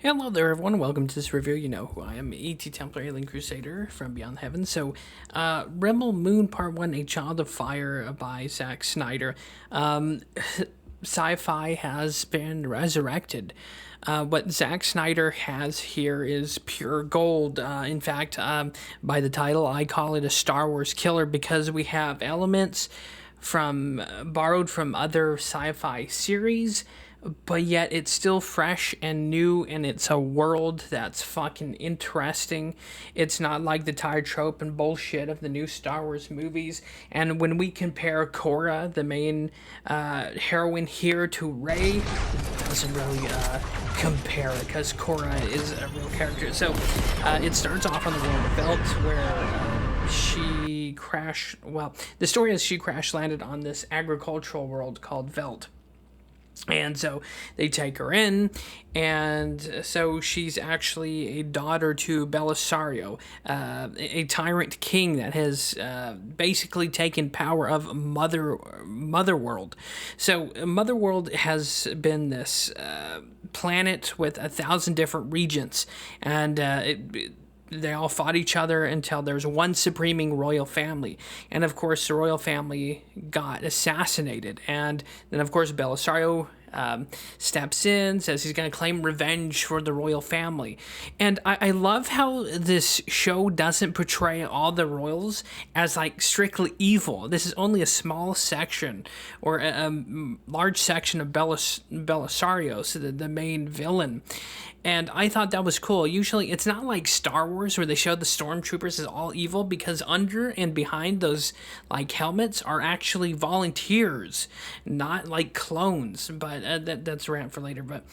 Hello there, everyone. Welcome to this review. You know who I am, E.T. Templar, Alien Crusader from Beyond Heaven. So, Rebel Moon Part 1, A Child of Fire by Zack Snyder. Sci-fi has been resurrected. What Zack Snyder has here is pure gold. In fact, by the title, I call it a Star Wars killer because we have elements from borrowed from other sci-fi series, but yet it's still fresh and new, and it's a world that's fucking interesting. It's not like the tired trope and bullshit of the new Star Wars movies. And when we compare Korra, the main heroine here, to Rey, it doesn't really compare because Korra is a real character. So it starts off on the world of Velt, where the story is she crash landed on this agricultural world called Velt. And so they take her in, and so she's actually a daughter to Belisario, a tyrant king that has basically taken power of Mother World. So Mother World has been this planet with 1,000 different regions, and they all fought each other until there's one supreming royal family. And of course, the royal family got assassinated. And then, of course, Belisario steps in, says he's going to claim revenge for the royal family. And I love how this show doesn't portray all the royals as like strictly evil. This is only a small section, or a large section of Belisario, so the main villain. And I thought that was cool. Usually, it's not like Star Wars where they show the stormtroopers as all evil, because under and behind those like helmets are actually volunteers, not like clones. But that's a rant for later. But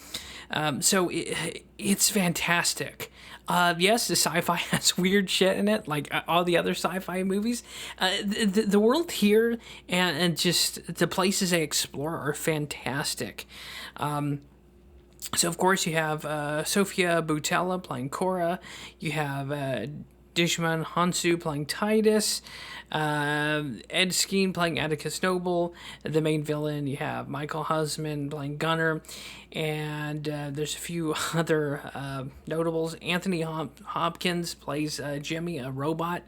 it's fantastic. Yes, the sci-fi has weird shit in it, like all the other sci-fi movies. The world here and just the places they explore are fantastic. So, of course, you have Sofia Boutella playing Korra. You have Dishman Hansu playing Titus. Ed Skeen playing Atticus Noble. The main villain, you have Michael Husman playing Gunner. And there's a few other notables. Anthony Hopkins plays Jimmy, a robot.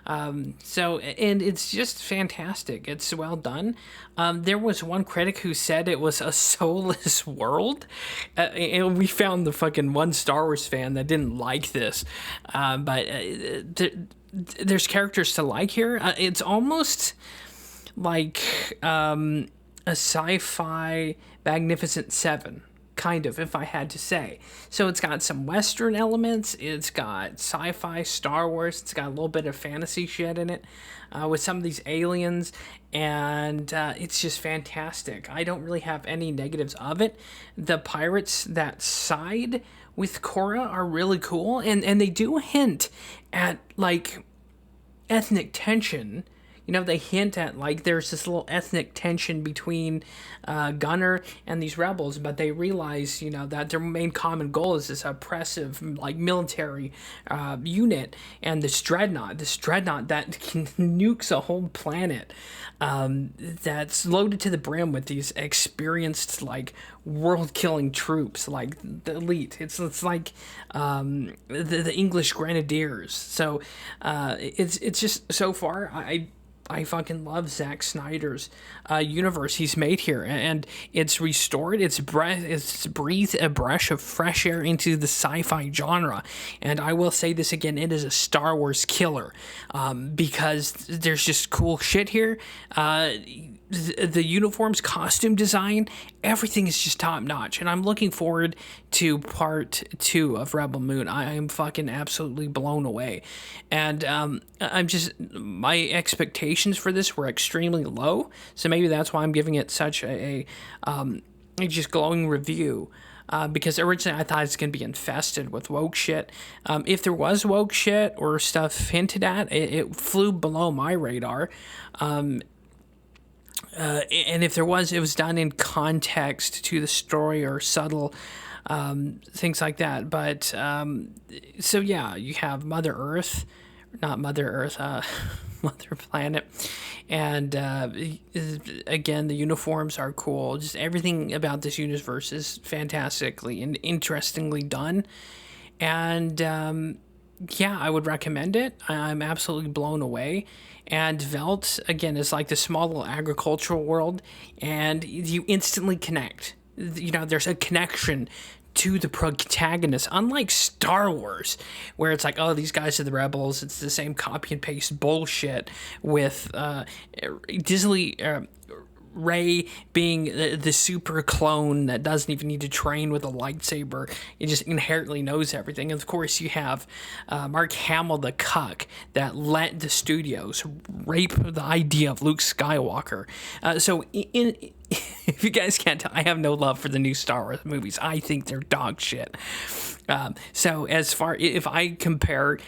And it's just fantastic. It's well done. There was one critic who said it was a soulless world, and we found the fucking one Star Wars fan that didn't like this. There's characters to like here. It's almost like a sci-fi Magnificent Seven, kind of, if I had to say. So it's got some Western elements, it's got sci-fi, Star Wars, it's got a little bit of fantasy shit in it with some of these aliens, and it's just fantastic. I don't really have any negatives of it. The pirates that side with Korra are really cool, and they do hint at, like, ethnic tension. You know, they hint at, like, there's this little ethnic tension between Gunner and these rebels, but they realize, you know, that their main common goal is this oppressive, like, military unit, and this dreadnought that can nukes a whole planet, that's loaded to the brim with these experienced, like, world-killing troops, like the elite. It's like the English Grenadiers. So it's just, so far, I fucking love Zack Snyder's universe he's made here, and it's restored. It's breathed a breath of fresh air into the sci-fi genre. And I will say this again: it is a Star Wars killer, because there's just cool shit here. The uniforms, costume design, everything is just top notch, and I'm looking forward to part 2 of Rebel Moon. I am fucking absolutely blown away, and my expectations for this were extremely low, so maybe that's why I'm giving it such a just glowing review. Because originally I thought it's going to be infested with woke shit. If there was woke shit or stuff hinted at, it flew below my radar. And if there was, it was done in context to the story or subtle things like that. But so yeah, you have Mother Earth, not Mother Earth, Mother Planet. And again, the uniforms are cool. Just everything about this universe is fantastically and interestingly done. And yeah, I would recommend it. I'm absolutely blown away. And Velt, again, is like the small little agricultural world, and you instantly connect. You know, there's a connection to the protagonist, unlike Star Wars, where it's like, oh, these guys are the rebels. It's the same copy and paste bullshit with Disney. Rey being the super clone that doesn't even need to train with a lightsaber. It just inherently knows everything. And of course, you have Mark Hamill, the cuck, that let the studios rape the idea of Luke Skywalker. So if you guys can't tell, I have no love for the new Star Wars movies. I think they're dog shit. So as far, if I compare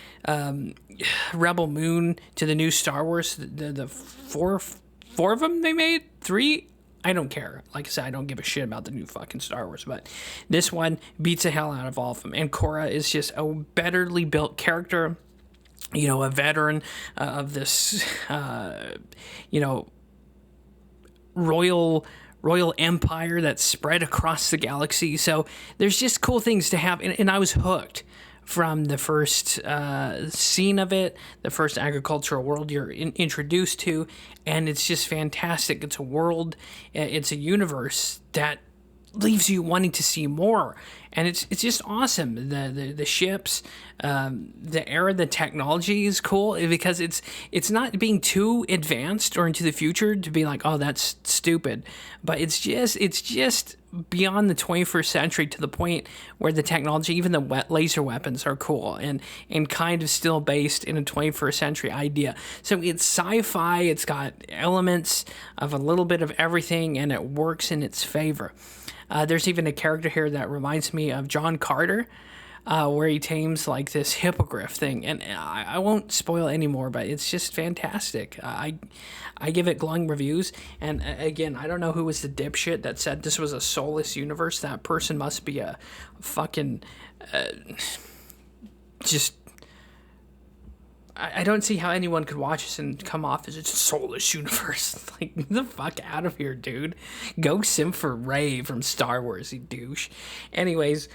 Rebel Moon to the new Star Wars, the four of them they made? Three? I don't care. Like I said, I don't give a shit about the new fucking Star Wars, but this one beats the hell out of all of them. And Korra is just a betterly built character, you know, a veteran of this, you know, royal empire that's spread across the galaxy. So there's just cool things to have, and I was hooked from the first scene of it, the first agricultural world you're introduced to, and it's just fantastic. It's a world, it's a universe that leaves you wanting to see more, and it's just awesome. The ships, the era, the technology is cool because it's not being too advanced or into the future to be like, oh, that's stupid, but it's just beyond the 21st century to the point where the technology, even the laser weapons, are cool and kind of still based in a 21st century idea. So it's sci-fi, it's got elements of a little bit of everything, and it works in its favor. There's even a character here that reminds me of John Carter, where he tames like this hippogriff thing, and I won't spoil anymore, but it's just fantastic. I give it glowing reviews, and again, I don't know who was the dipshit that said this was a soulless universe. That person must be a fucking just. I don't see how anyone could watch this and come off as a soulless universe. Like, get the fuck out of here, dude. Go sim for Rey from Star Wars, you douche. Anyways,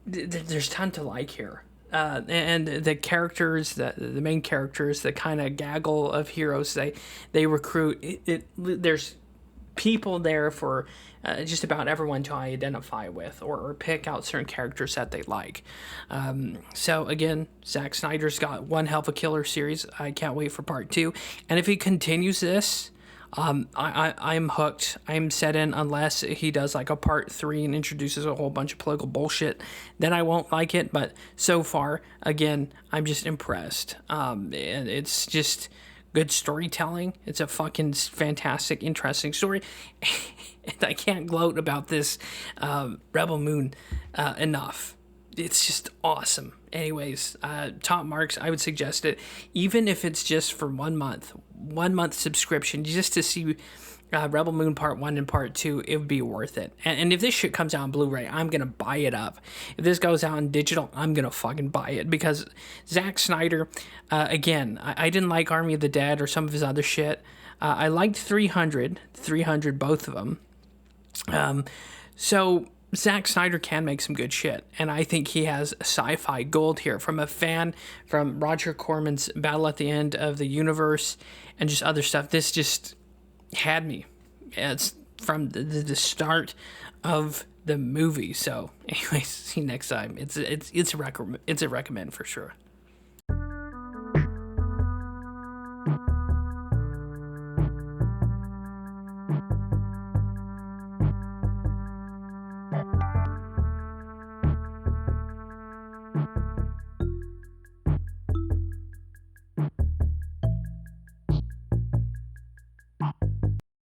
there's a ton to like here. And the characters, the main characters, the kind of gaggle of heroes they recruit, there's people there for just about everyone to identify with or pick out certain characters that they like. So again, Zack Snyder's got one hell of a killer series. I can't wait for part 2. And if he continues this, I'm hooked. I'm set in unless he does like a part 3 and introduces a whole bunch of political bullshit. Then I won't like it. But so far, again, I'm just impressed. And it's just good storytelling. It's a fucking fantastic, interesting story. And I can't gloat about this Rebel Moon enough. It's just awesome. Anyways, top marks, I would suggest it, even if it's just for 1 month subscription, just to see Rebel Moon Part 1 and Part 2, it would be worth it. And if this shit comes out on Blu-ray, I'm going to buy it up. If this goes out in digital, I'm going to fucking buy it, because Zack Snyder, again, I didn't like Army of the Dead or some of his other shit. I liked 300, both of them. So Zack Snyder can make some good shit, and I think he has sci-fi gold here from a fan, from Roger Corman's Battle at the End of the Universe and just other stuff. This just had me. It's from the start of the movie. So anyways, see you next time. It's a recommend for sure.